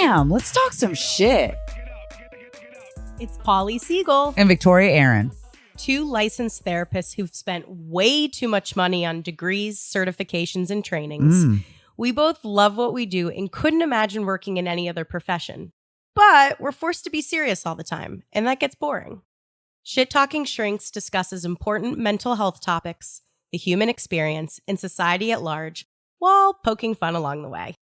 Damn, let's talk some shit. It's Paulie Siegel And Victoria Aaron. Two licensed therapists who've spent way too much money on degrees, certifications, and trainings. We both love what we do and couldn't imagine working in any other profession. But we're forced to be serious all the time, and that gets boring. Shit Talking Shrinks discusses important mental health topics, the human experience, and society at large, while poking fun along the way.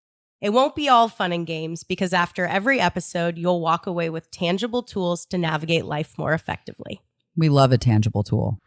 It won't be all fun and games because after every episode, you'll walk away with tangible tools to navigate life more effectively. We love a tangible tool.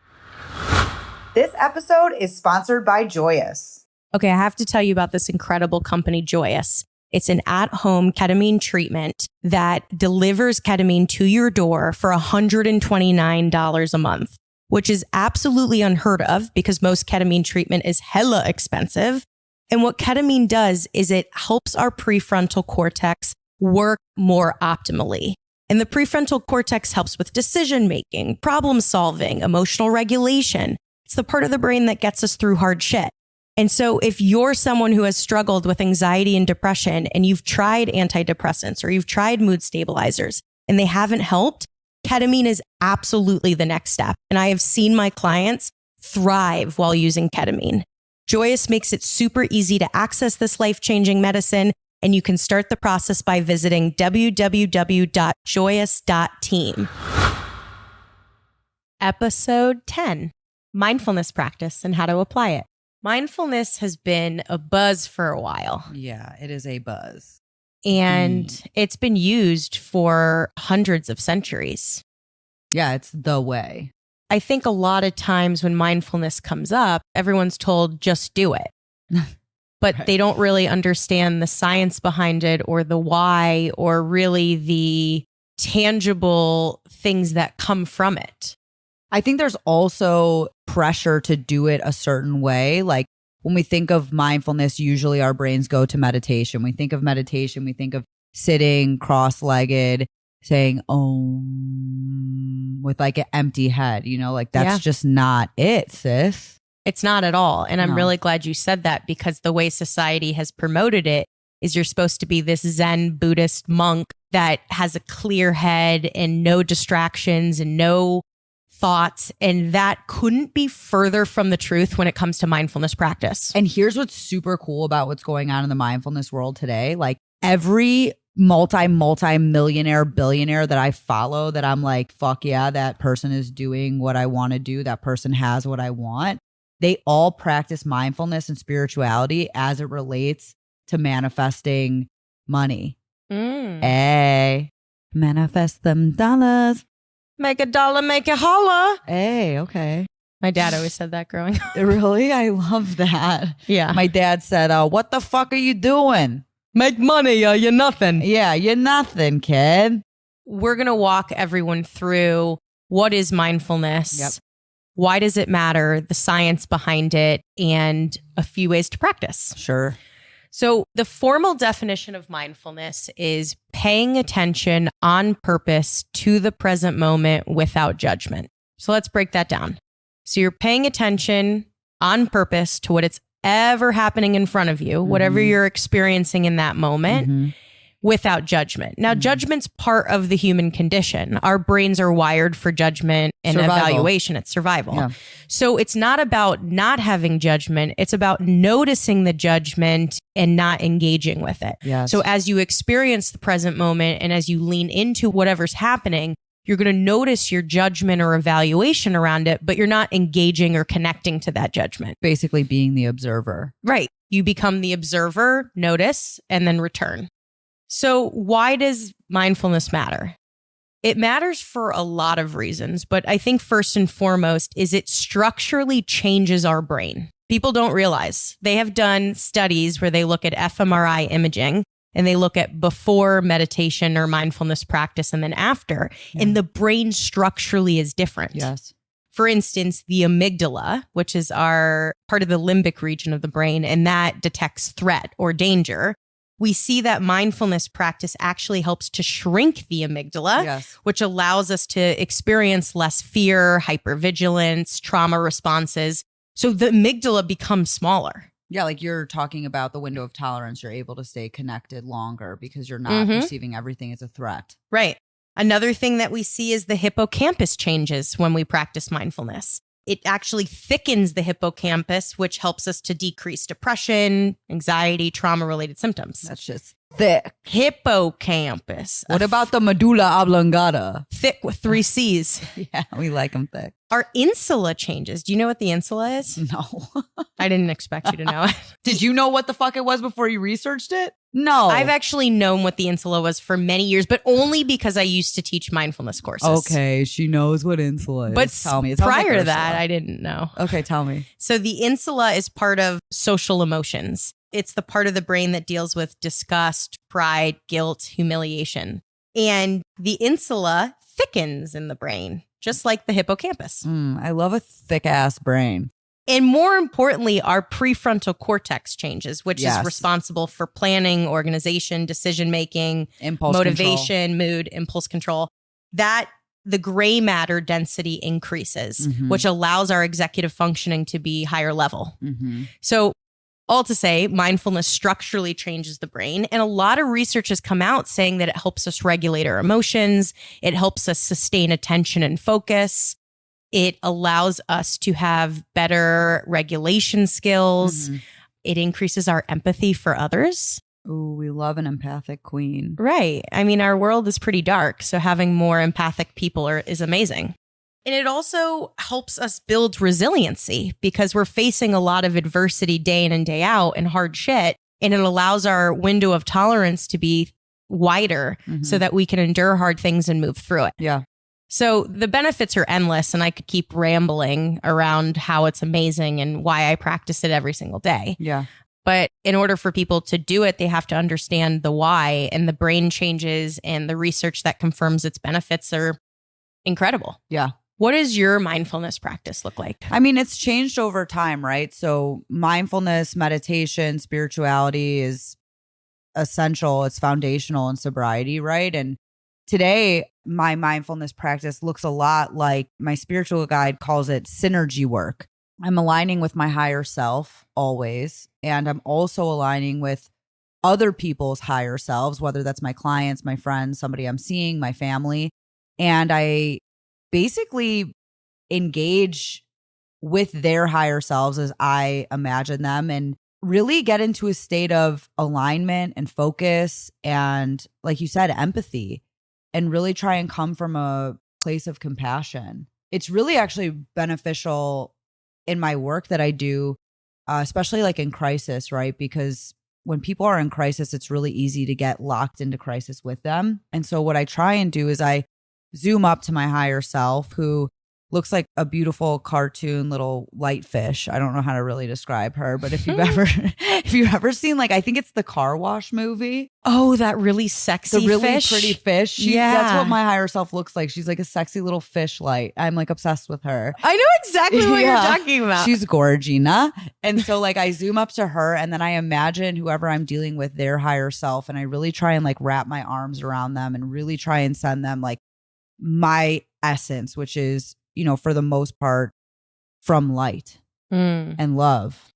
This episode is sponsored by Joyous. Okay, I have to tell you about this incredible company, Joyous. It's an at-home ketamine treatment that delivers ketamine to your door for $129 a month, which is absolutely unheard of because most ketamine treatment is hella expensive. And what ketamine does is it helps our prefrontal cortex work more optimally. And the prefrontal cortex helps with decision-making, problem-solving, emotional regulation. It's the part of the brain that gets us through hard shit. And so if you're someone who has struggled with anxiety and depression and you've tried antidepressants or you've tried mood stabilizers and they haven't helped, ketamine is absolutely the next step. And I have seen my clients thrive while using ketamine. Joyous makes it super easy to access this life-changing medicine, and you can start the process by visiting www.joyous.team. Episode 10, Mindfulness Practice and How to Apply It. Mindfulness has been a buzz for a while. Yeah, it is a buzz. And it's been used for hundreds of centuries. Yeah, it's the way. I think a lot of times when mindfulness comes up, everyone's told, just do it. But They don't really understand the science behind it or the why or really the tangible things that come from it. I think there's also pressure to do it a certain way. Like when we think of mindfulness, usually our brains go to meditation. We think of meditation, we think of sitting cross-legged, saying with like an empty head, like that's just not it, sis. It's not at all. And I'm really glad you said that because the way society has promoted it is you're supposed to be this Zen Buddhist monk that has a clear head and no distractions and no thoughts. And that couldn't be further from the truth when it comes to mindfulness practice. And here's what's super cool about what's going on in the mindfulness world today. Like every multi-millionaire, billionaire that I follow that I'm like, fuck yeah, that person is doing what I want to do. That person has what I want. They all practice mindfulness and spirituality as it relates to manifesting money. Hey, manifest them dollars. Make a dollar, make a holla. Hey, okay. My dad always said that growing up. Really? I love that. Yeah. My dad said, what the fuck are you doing? Make money, you're nothing. Yeah, you're nothing, kid. We're going to walk everyone through what is mindfulness, Yep. Why does it matter, the science behind it, and a few ways to practice. Sure. So the formal definition of mindfulness is paying attention on purpose to the present moment without judgment. So let's break that down. So you're paying attention on purpose to what it's ever happening in front of you, whatever you're experiencing in that moment, without judgment. Now, judgment's part of the human condition. Our brains are wired for judgment and evaluation. It's survival. Yeah. So it's not about not having judgment. It's about noticing the judgment and not engaging with it. Yes. So as you experience the present moment and as you lean into whatever's happening, you're going to notice your judgment or evaluation around it, but you're not engaging or connecting to that judgment. Basically being the observer. Right. You become the observer, notice, and then return. So why does mindfulness matter? It matters for a lot of reasons, but I think first and foremost is it structurally changes our brain. People don't realize. They have done studies where they look at fMRI imaging and they look at before meditation or mindfulness practice and then after, and the brain structurally is different. Yes. For instance, the amygdala, which is our part of the limbic region of the brain, and that detects threat or danger. We see that mindfulness practice actually helps to shrink the amygdala, which allows us to experience less fear, hypervigilance, trauma responses. So the amygdala becomes smaller. Yeah, like you're talking about the window of tolerance. You're able to stay connected longer because you're not perceiving everything as a threat. Right. Another thing that we see is the hippocampus changes when we practice mindfulness. It actually thickens the hippocampus, which helps us to decrease depression, anxiety, trauma-related symptoms. That's just thick. Hippocampus. What about the medulla oblongata? Thick with 3 C's. Yeah, we like them thick. Our insula changes. Do you know what the insula is? No. I didn't expect you to know it. Did you know what the fuck it was before you researched it? No. I've actually known what the insula was for many years, but only because I used to teach mindfulness courses. Okay, she knows what insula is. But tell me. Prior to that, I didn't know. Okay, tell me. So the insula is part of social emotions. It's the part of the brain that deals with disgust, pride, guilt, humiliation. And the insula thickens in the brain, just like the hippocampus. I love a thick ass brain. And more importantly, our prefrontal cortex changes, which is responsible for planning, organization, decision-making, motivation, mood, impulse control. That the gray matter density increases, which allows our executive functioning to be higher level. So all to say, mindfulness structurally changes the brain. And a lot of research has come out saying that it helps us regulate our emotions. It helps us sustain attention and focus. It allows us to have better regulation skills. It increases our empathy for others. Ooh, we love an empathic queen. Right. I mean, our world is pretty dark, so having more empathic people is amazing. And it also helps us build resiliency because we're facing a lot of adversity day in and day out and hard shit. And it allows our window of tolerance to be wider so that we can endure hard things and move through it. Yeah. So the benefits are endless, and I could keep rambling around how it's amazing and why I practice it every single day. Yeah. But in order for people to do it, they have to understand the why, and the brain changes and the research that confirms its benefits are incredible. Yeah. What does your mindfulness practice look like? I mean, it's changed over time, right? So mindfulness, meditation, spirituality is essential. It's foundational in sobriety, right? And today, my mindfulness practice looks a lot like my spiritual guide calls it synergy work. I'm aligning with my higher self always. And I'm also aligning with other people's higher selves, whether that's my clients, my friends, somebody I'm seeing, my family. And I basically engage with their higher selves as I imagine them and really get into a state of alignment and focus and, like you said, empathy. And really try and come from a place of compassion. It's really actually beneficial in my work that I do, especially like in crisis, right? Because when people are in crisis, it's really easy to get locked into crisis with them. And so what I try and do is I zoom up to my higher self, who looks like a beautiful cartoon little light fish. I don't know how to really describe her, but if you've ever seen, like, I think it's the Car Wash movie. Oh, that really sexy the really fish. Pretty fish. That's what my higher self looks like. She's like a sexy little fish light. I'm like obsessed with her. I know exactly what you're talking about. She's gorgina. And so like I zoom up to her and then I imagine whoever I'm dealing with, their higher self. And I really try and like wrap my arms around them and really try and send them like my essence, which is, you know, for the most part, from light and love.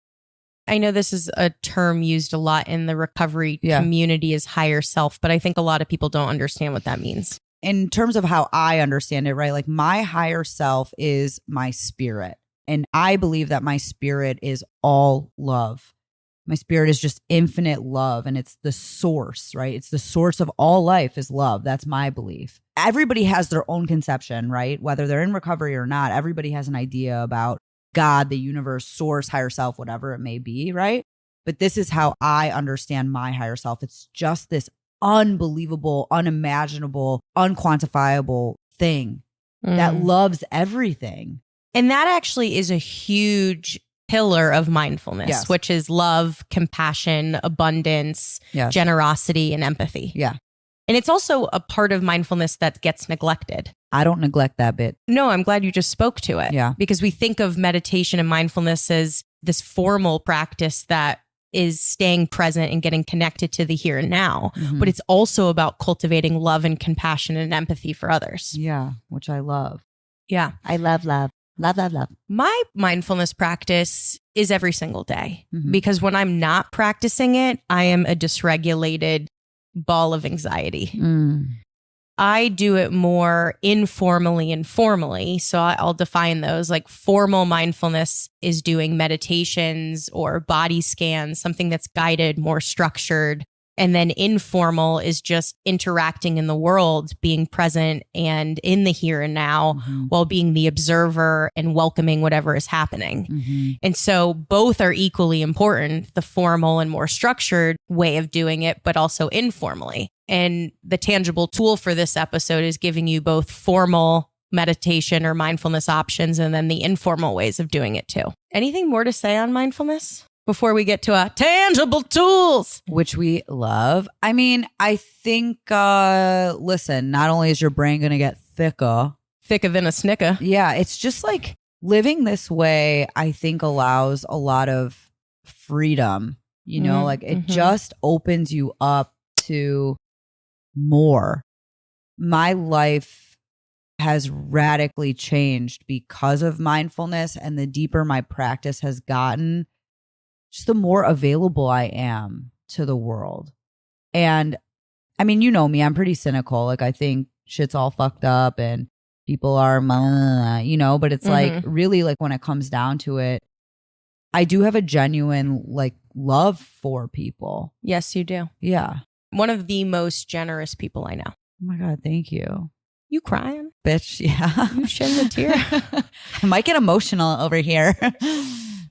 I know this is a term used a lot in the recovery community as higher self, but I think a lot of people don't understand what that means. In terms of how I understand it, right? Like my higher self is my spirit. And I believe that my spirit is all love. My spirit is just infinite love. And it's the source, right? It's the source of all life is love. That's my belief. Everybody has their own conception, right? Whether they're in recovery or not, everybody has an idea about God, the universe, source, higher self, whatever it may be, right? But this is how I understand my higher self. It's just this unbelievable, unimaginable, unquantifiable thing that loves everything. And that actually is a huge pillar of mindfulness, which is love, compassion, abundance, generosity, and empathy. Yeah. And it's also a part of mindfulness that gets neglected. I don't neglect that bit. No, I'm glad you just spoke to it. Yeah. Because we think of meditation and mindfulness as this formal practice that is staying present and getting connected to the here and now. But it's also about cultivating love and compassion and empathy for others. Yeah, which I love. Yeah. I love love. Love, love, love. My mindfulness practice is every single day Mhm. because when I'm not practicing it, I am a dysregulated ball of anxiety. Mm. I do it more informally and formally. So I'll define those. Like formal mindfulness is doing meditations or body scans, something that's guided, more structured. And then informal is just interacting in the world, being present and in the here and now while being the observer and welcoming whatever is happening. Mm-hmm. And so both are equally important, the formal and more structured way of doing it, but also informally. And the tangible tool for this episode is giving you both formal meditation or mindfulness options and then the informal ways of doing it too. Anything more to say on mindfulness before we get to our tangible tools? Which we love. I mean, I think, listen, not only is your brain going to get thicker than a snicker. Yeah, it's just like living this way, I think allows a lot of freedom, you know, like it just opens you up to more. My life has radically changed because of mindfulness, and the deeper my practice has gotten, just the more available I am to the world. And I mean, you know me, I'm pretty cynical. Like I think shit's all fucked up and people are, you know, but it's like really like when it comes down to it, I do have a genuine like love for people. Yes, you do. Yeah. One of the most generous people I know. Oh my God, thank you. You crying? Bitch, yeah. You shedding a tear? I might get emotional over here.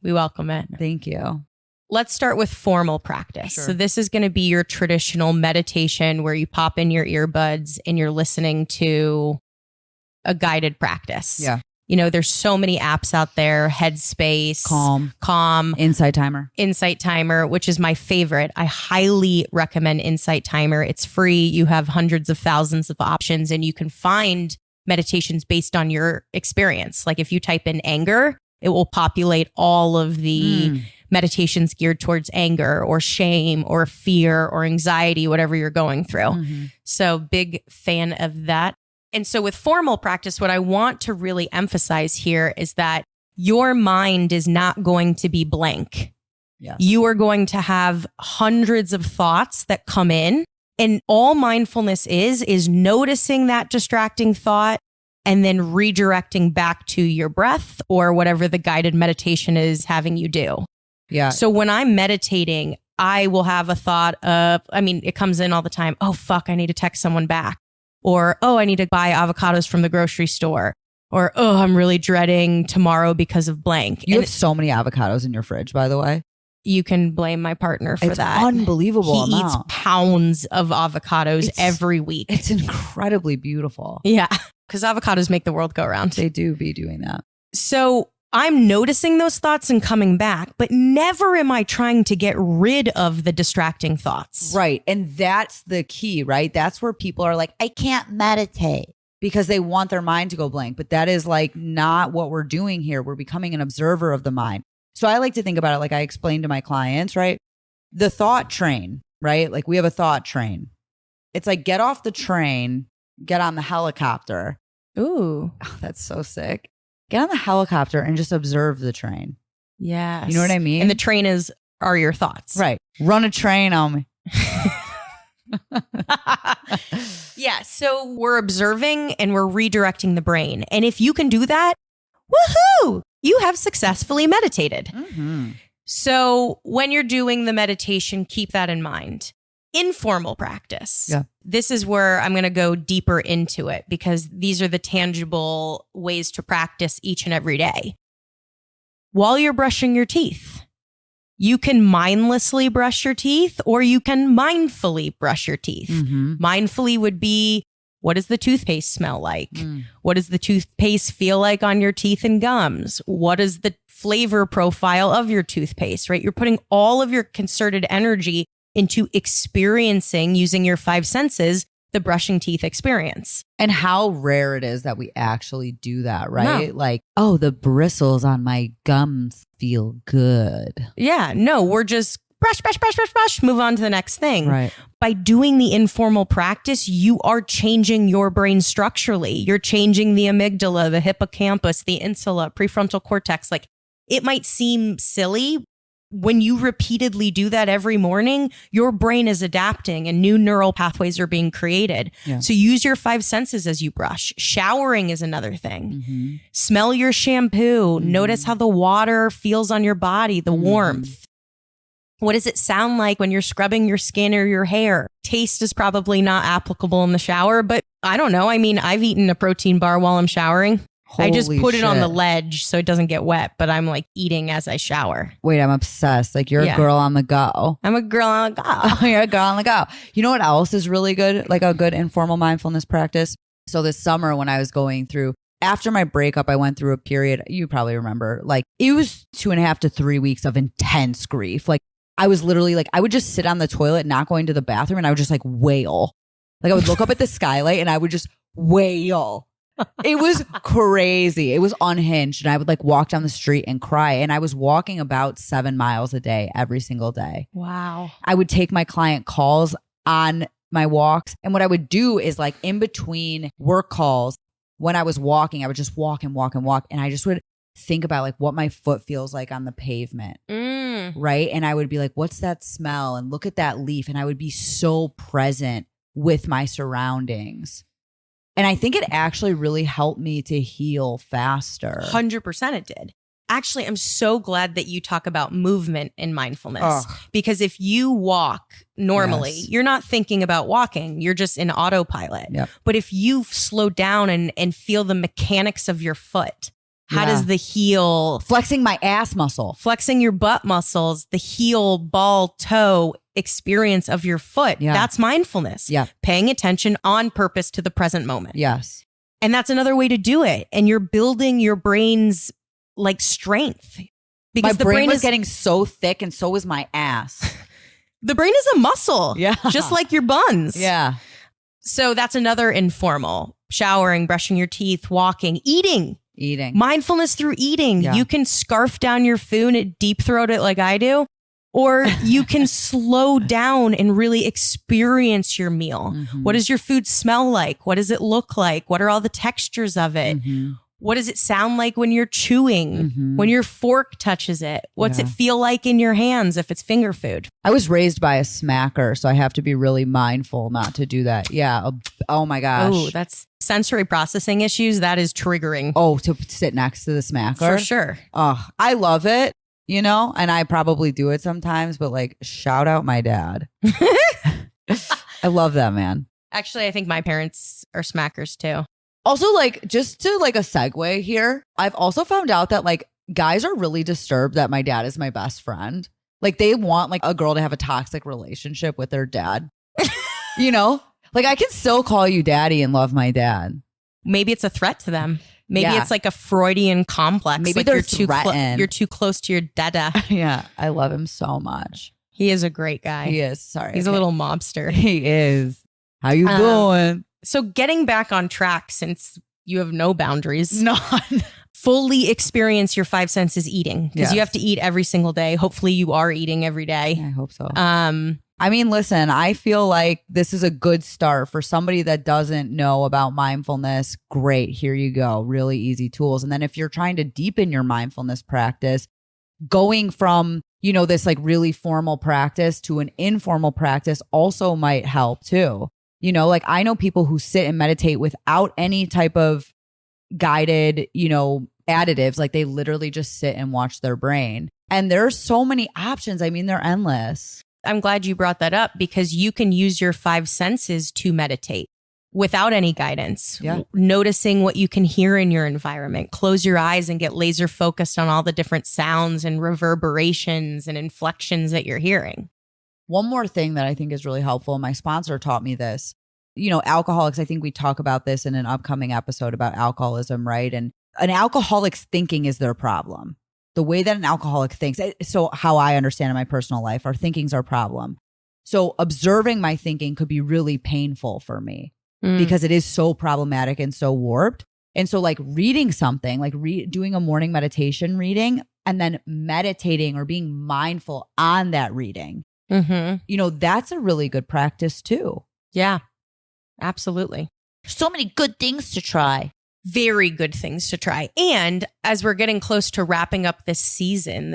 We welcome it. Thank you. Let's start with formal practice. Sure. So this is going to be your traditional meditation where you pop in your earbuds and you're listening to a guided practice. Yeah. You know, there's so many apps out there, Headspace, Calm, Insight Timer, which is my favorite. I highly recommend Insight Timer. It's free. You have hundreds of thousands of options and you can find meditations based on your experience. Like if you type in anger, it will populate all of the meditations geared towards anger or shame or fear or anxiety, whatever you're going through. So big fan of that. And so with formal practice, what I want to really emphasize here is that your mind is not going to be blank. Yes. You are going to have hundreds of thoughts that come in. And all mindfulness is noticing that distracting thought and then redirecting back to your breath or whatever the guided meditation is having you do. Yeah. So when I'm meditating, I will have a thought of, I mean, it comes in all the time. Oh, fuck, I need to text someone back. Or, oh, I need to buy avocados from the grocery store. Or, oh, I'm really dreading tomorrow because of blank. You have so many avocados in your fridge, by the way. You can blame my partner for that. It's unbelievable He amount. eats pounds of avocados every week. It's incredibly beautiful. Yeah, because avocados make the world go round. They do be doing that. So I'm noticing those thoughts and coming back, but never am I trying to get rid of the distracting thoughts. Right. And that's the key, right? That's where people are like, I can't meditate because they want their mind to go blank. But that is like not what we're doing here. We're becoming an observer of the mind. So I like to think about it like I explained to my clients, right? The thought train, right? Like we have a thought train. It's like get off the train, get on the helicopter. Ooh. Oh, that's so sick. Get on the helicopter and just observe the train. Yes. You know what I mean? And the train are your thoughts. Right. Run a train on me. Yeah. So we're observing and we're redirecting the brain. And if you can do that, woohoo, you have successfully meditated. So when you're doing the meditation, keep that in mind. Informal practice. Yeah. This is where I'm going to go deeper into it because these are the tangible ways to practice each and every day. While you're brushing your teeth, you can mindlessly brush your teeth or you can mindfully brush your teeth. Mindfully would be, what does the toothpaste smell like? What does the toothpaste feel like on your teeth and gums? What is the flavor profile of your toothpaste, right? You're putting all of your concerted energy into experiencing, using your five senses, the brushing teeth experience. And how rare it is that we actually do that, right? No. Like, oh, the bristles on my gums feel good. Yeah, no, we're just brush, move on to the next thing. Right. By doing the informal practice, you are changing your brain structurally. You're changing the amygdala, the hippocampus, the insula, prefrontal cortex. Like, it might seem silly. When you repeatedly do that every morning, your brain is adapting and new neural pathways are being created. Yeah. So use your 5 senses as you brush. Showering is another thing. Mm-hmm. Smell your shampoo. Notice how the water feels on your body, the warmth. What does it sound like when you're scrubbing your skin or your hair? Taste is probably not applicable in the shower, but I don't know. I mean, I've eaten a protein bar while I'm showering. I just put it on the ledge so it doesn't get wet, but I'm like eating as I shower. Wait, I'm obsessed. Like, you're a girl on the go. I'm a girl on the go. Oh, you're a girl on the go. You know what else is really good? Like a good informal mindfulness practice. So this summer when I was going through, after my breakup, I went through a period, you probably remember, like it was 2.5 to 3 weeks of intense grief. Like I was literally like, I would just sit on the toilet, not going to the bathroom, and I would just like wail. Like I would look up at the skylight and I would just wail. It was crazy. It was unhinged. And I would like walk down the street and cry. And I was walking about 7 miles a day every single day. Wow. I would take my client calls on my walks. And what I would do is like in between work calls, when I was walking, I would just walk and walk and walk. And I just would think about like what my foot feels like on the pavement. Right. And I would be like, what's that smell? And look at that leaf. And I would be so present with my surroundings. And I think it actually really helped me to heal faster. 100% it did. Actually, I'm so glad that you talk about movement in mindfulness, because if you walk normally, you're not thinking about walking. You're just in autopilot. Yep. But if you slow down and feel the mechanics of your foot, how does the heel, flexing my ass muscle, flexing your butt muscles, the heel, ball, toe experience of your foot, that's mindfulness. Yeah. Paying attention on purpose to the present moment. Yes. And that's another way to do it. And you're building your brain's like strength. Because my brain was getting so thick and so was my ass. The brain is a muscle. Yeah. Just like your buns. Yeah. So that's another informal. Showering, brushing your teeth, walking, eating. Mindfulness through eating. Yeah. You can scarf down your food and deep throat it like I do. Or you can slow down and really experience your meal. Mm-hmm. What does your food smell like? What does it look like? What are all the textures of it? Mm-hmm. What does it sound like when you're chewing? When your fork touches it? What's it feel like in your hands if it's finger food? I was raised by a smacker, so I have to be really mindful not to do that. Yeah. Oh my gosh. Oh, that's sensory processing issues. That is triggering. Oh, to sit next to the smacker? For sure. Oh, I love it, you know, and I probably do it sometimes, but like shout out my dad. I love that man. Actually, I think my parents are smackers too. Also, like, just to like a segue here, I've also found out that like guys are really disturbed that my dad is my best friend. Like they want like a girl to have a toxic relationship with their dad. You know, like I can still call you daddy and love my dad. Maybe it's a threat to them. Maybe it's like a Freudian complex. Maybe like they're you're too close to your dada. Yeah, I love him so much. He is a great guy. He is. Sorry, he's a little mobster. He is. How you doing? So getting back on track, since you have no boundaries. None. Fully experience your 5 senses eating, because you have to eat every single day. Hopefully you are eating every day. I hope so. I mean, listen, I feel like this is a good start for somebody that doesn't know about mindfulness. Great. Here you go. Really easy tools. And then if you're trying to deepen your mindfulness practice, going from, you know, this like really formal practice to an informal practice also might help too. You know, like I know people who sit and meditate without any type of guided, you know, additives. Like they literally just sit and watch their brain. And there's so many options. I mean, they're endless. I'm glad you brought that up, because you can use your 5 senses to meditate without any guidance. Yeah. Noticing what you can hear in your environment. Close your eyes and get laser focused on all the different sounds and reverberations and inflections that you're hearing. One more thing that I think is really helpful, my sponsor taught me this. You know, alcoholics, I think we talk about this in an upcoming episode about alcoholism, right? And an alcoholic's thinking is their problem. The way that an alcoholic thinks, so how I understand in my personal life, our thinking's our problem. So observing my thinking could be really painful for me because it is so problematic and so warped. And so like reading something, like doing a morning meditation reading, and then meditating or being mindful on that reading. Mm-hmm. That's a really good practice too. Yeah, absolutely. So many good things to try. Very good things to try. And as we're getting close to wrapping up this season,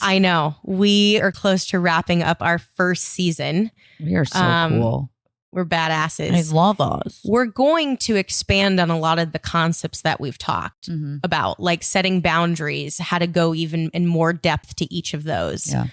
I know, we are close to wrapping up our first season. We are so cool. We're badasses. I love us. We're going to expand on a lot of the concepts that we've talked about, like setting boundaries, how to go even in more depth to each of those. Yeah.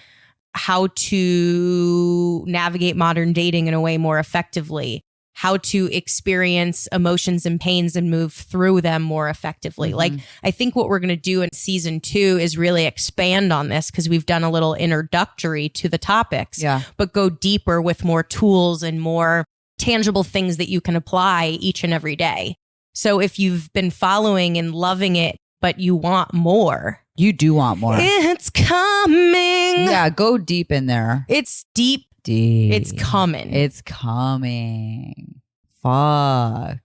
How to navigate modern dating in a way more effectively, how to experience emotions and pains and move through them more effectively. Like, I think what we're going to do in season 2 is really expand on this because we've done a little introductory to the topics, but go deeper with more tools and more tangible things that you can apply each and every day. So if you've been following and loving it, but you want more. You do want more. It's coming. Yeah, go deep in there. It's deep. It's coming. It's coming. Fuck.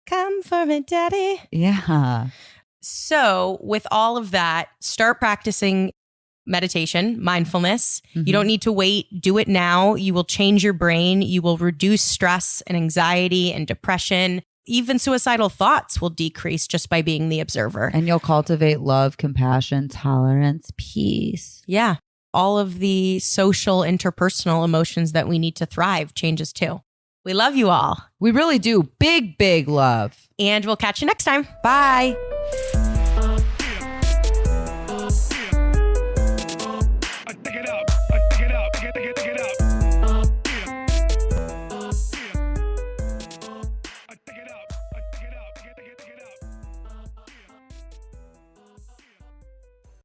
Come for me, daddy. Yeah. So with all of that, start practicing meditation, mindfulness. You don't need to wait. Do it now. You will change your brain. You will reduce stress and anxiety and depression. Even suicidal thoughts will decrease just by being the observer. And you'll cultivate love, compassion, tolerance, peace. Yeah. All of the social, interpersonal emotions that we need to thrive changes too. We love you all. We really do. Big, big love. And we'll catch you next time. Bye. I pick it up.